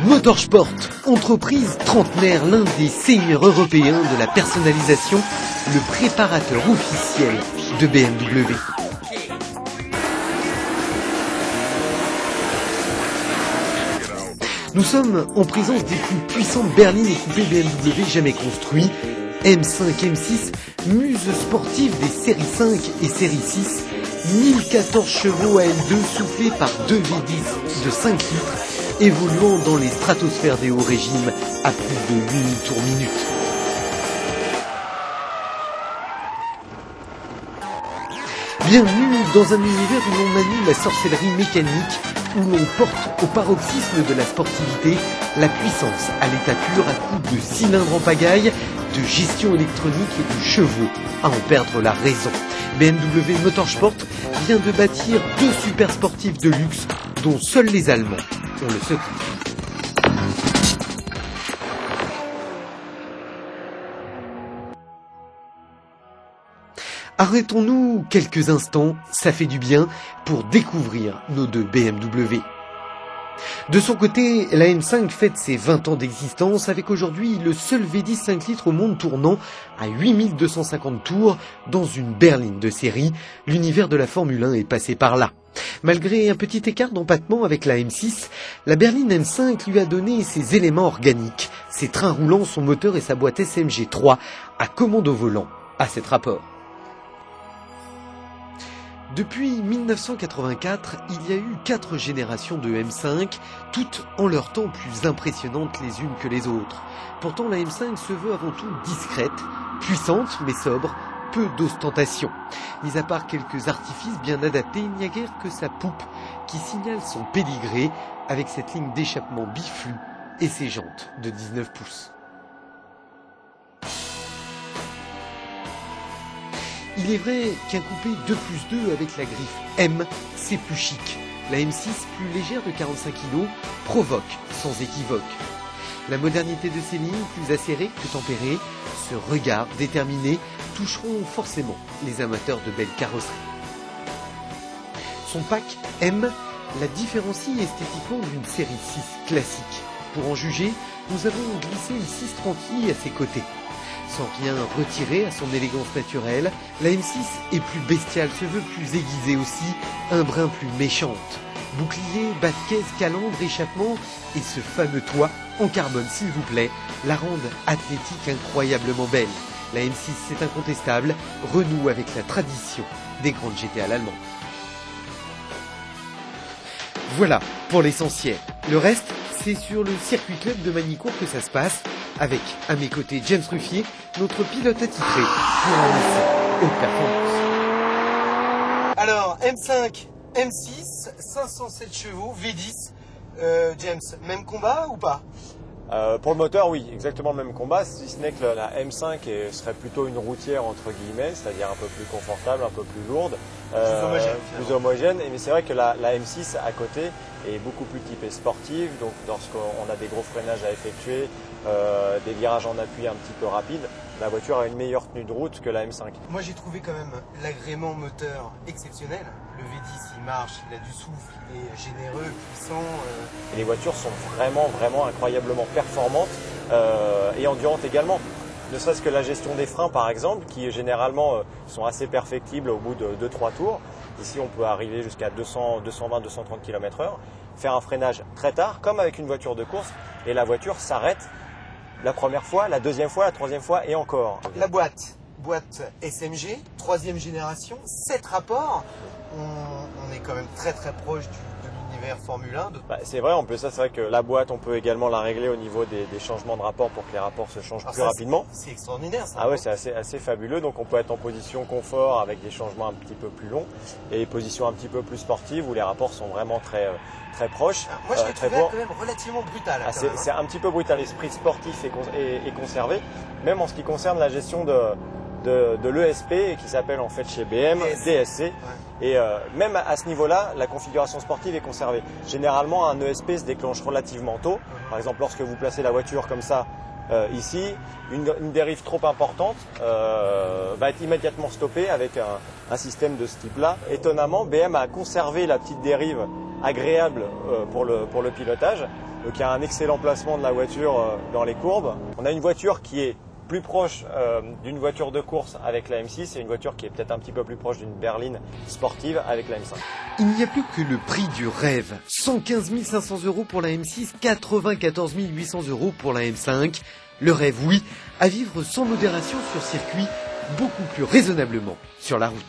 Motorsport, entreprise trentenaire, l'un des seigneurs européens de la personnalisation, le préparateur officiel de BMW. Nous sommes en présence des plus puissantes berlines et coupés BMW jamais construits. M5, M6, muse sportive des séries 5 et série 6, 1014 chevaux AL2 soufflés par 2 V10 de 5 litres, évoluant dans les stratosphères des hauts régimes à plus de 8000 tours minute. Bienvenue dans un univers où l'on manie la sorcellerie mécanique, où l'on porte au paroxysme de la sportivité la puissance à l'état pur à coups de cylindres en pagaille, de gestion électronique et de chevaux à en perdre la raison. BMW Motorsport vient de bâtir 2 super sportifs de luxe dont seuls les Allemands ont le secret. Arrêtons-nous quelques instants, ça fait du bien, pour découvrir nos 2 BMW. De son côté, la M5 fête ses 20 ans d'existence avec aujourd'hui le seul V10 5 litres au monde tournant à 8250 tours dans une berline de série. L'univers de la Formule 1 est passé par là. Malgré un petit écart d'empattement avec la M6, la berline M5 lui a donné ses éléments organiques, ses trains roulants, son moteur et sa boîte SMG3 à commande au volant, à cet rapport. Depuis 1984, il y a eu 4 générations de M5, toutes en leur temps plus impressionnantes les unes que les autres. Pourtant, la M5 se veut avant tout discrète, puissante mais sobre, peu d'ostentation. Mis à part quelques artifices bien adaptés, il n'y a guère que sa poupe qui signale son pédigré avec cette ligne d'échappement biflux et ses jantes de 19 pouces. Il est vrai qu'un coupé 2+2 avec la griffe M, c'est plus chic. La M6, plus légère de 45 kg, provoque sans équivoque. La modernité de ces lignes, plus acérées que tempérées, ce regard déterminé, toucheront forcément les amateurs de belles carrosseries. Son pack M la différencie esthétiquement d'une série 6 classique. Pour en juger, nous avons glissé une 630i à ses côtés. Sans rien retirer à son élégance naturelle, la M6 est plus bestiale, se veut plus aiguisée aussi, un brin plus méchante. Bouclier, bas de caisse, calandre, échappement et ce fameux toit en carbone s'il vous plaît, la rendent athlétique incroyablement belle. La M6 c'est incontestable, renoue avec la tradition des grandes GT allemandes. Voilà pour l'essentiel. Le reste, c'est sur le circuit club de Magny-Cours que ça se passe, avec à mes côtés James Ruffier, notre pilote attitré pour un essai haute performance. Alors, M5, M6, 507 chevaux, V10. James, même combat ou pas? Pour le moteur, oui, exactement le même combat, si ce n'est que la M5 serait plutôt une routière entre guillemets, c'est-à-dire un peu plus confortable, un peu plus lourde, plus homogène. Mais c'est vrai que la M6 à côté est beaucoup plus typée sportive, donc lorsqu'on a des gros freinages à effectuer, des virages en appui un petit peu rapides, la voiture a une meilleure tenue de route que la M5. Moi j'ai trouvé quand même l'agrément moteur exceptionnel. Le V10 il marche, il a du souffle, il est généreux, puissant. Et les voitures sont vraiment incroyablement performantes et endurantes également. Ne serait-ce que la gestion des freins par exemple, qui généralement sont assez perfectibles au bout de 2-3 tours. Ici on peut arriver jusqu'à 220-230 km/h, faire un freinage très tard, comme avec une voiture de course, et la voiture s'arrête la première fois, la deuxième fois, la troisième fois et encore. La boîte SMG, 3e génération, 7 rapports. On est quand même très proche de l'univers Formule 1. C'est vrai, c'est vrai que la boîte, on peut également la régler au niveau des changements de rapport pour que les rapports se changent plus rapidement. C'est extraordinaire ça. Ah ouais, c'est assez fabuleux. Donc on peut être en position confort avec des changements un petit peu plus longs et position un petit peu plus sportive où les rapports sont vraiment très proches. Moi je l'ai trouvé quand même relativement brutal. C'est un petit peu brutal. L'esprit sportif est conservé, même en ce qui concerne la gestion de l'ESP qui s'appelle en fait chez BM DSC. Ouais. Et même à ce niveau-là, la configuration sportive est conservée. Généralement, un ESP se déclenche relativement tôt. Par exemple, lorsque vous placez la voiture comme ça Ici, une dérive trop importante va être immédiatement stoppée avec un système de ce type-là. Étonnamment, BM a conservé la petite dérive agréable pour le pilotage. Donc il y a un excellent placement de la voiture dans les courbes. On a une voiture qui est plus proche d'une voiture de course avec la M6 et une voiture qui est peut-être un petit peu plus proche d'une berline sportive avec la M5. Il n'y a plus que le prix du rêve. 115 500 € pour la M6, 94 800 € pour la M5. Le rêve, oui, à vivre sans modération sur circuit, beaucoup plus raisonnablement sur la route.